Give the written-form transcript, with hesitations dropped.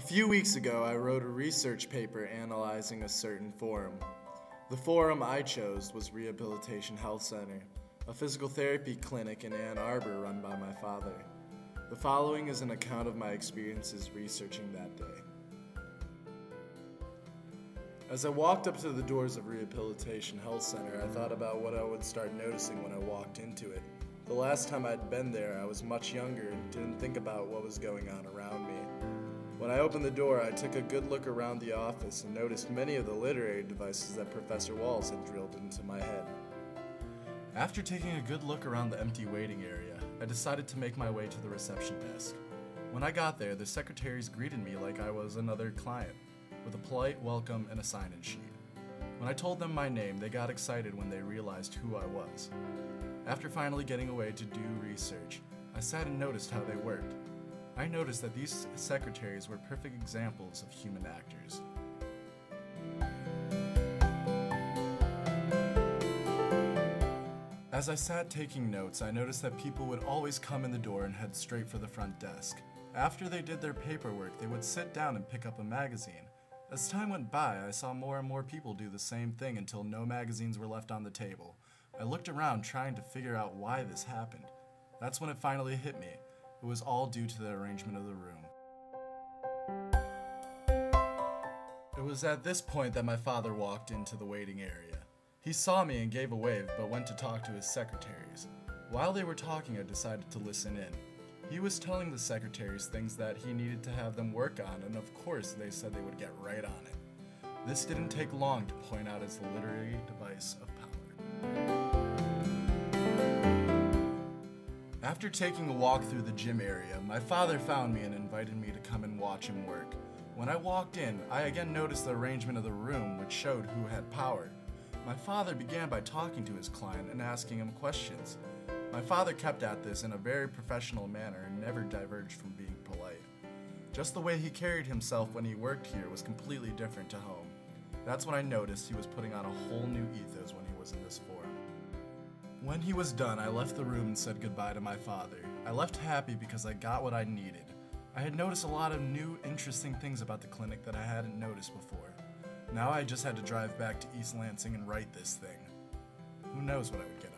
few weeks ago, I wrote a research paper analyzing a certain forum. The forum I chose was Rehabilitation Health Center, a physical therapy clinic in Ann Arbor run by my father. The following is an account of my experiences researching that day. As I walked up to the doors of Rehabilitation Health Center, I thought about what I would start noticing when I walked into it. The last time I'd been there, I was much younger and didn't think about what was going on around me. When I opened the door, I took a good look around the office and noticed many of the literary devices that Professor Walls had drilled into my head. After taking a good look around the empty waiting area, I decided to make my way to the reception desk. When I got there, the secretaries greeted me like I was another client, with a polite welcome and a sign-in sheet. When I told them my name, they got excited when they realized who I was. After finally getting away to do research, I sat and noticed how they worked. I noticed that these secretaries were perfect examples of human actors. As I sat taking notes, I noticed that people would always come in the door and head straight for the front desk. After they did their paperwork, they would sit down and pick up a magazine. As time went by, I saw more and more people do the same thing until no magazines were left on the table. I looked around trying to figure out why this happened. That's when it finally hit me. It was all due to the arrangement of the room. It was at this point that my father walked into the waiting area. He saw me and gave a wave, but went to talk to his secretaries. While they were talking, I decided to listen in. He was telling the secretaries things that he needed to have them work on, and of course they said they would get right on it. This didn't take long to point out as the literary device of power. After taking a walk through the gym area, my father found me and invited me to come and watch him work. When I walked in, I again noticed the arrangement of the room, which showed who had power. My father began by talking to his client and asking him questions. My father kept at this in a very professional manner and never diverged from being polite. Just the way he carried himself when he worked here was completely different to home. That's when I noticed he was putting on a whole new ethos when he was in this forum. When he was done, I left the room and said goodbye to my father. I left happy because I got what I needed. I had noticed a lot of new, interesting things about the clinic that I hadn't noticed before. Now I just had to drive back to East Lansing and write this thing. Who knows what I would get.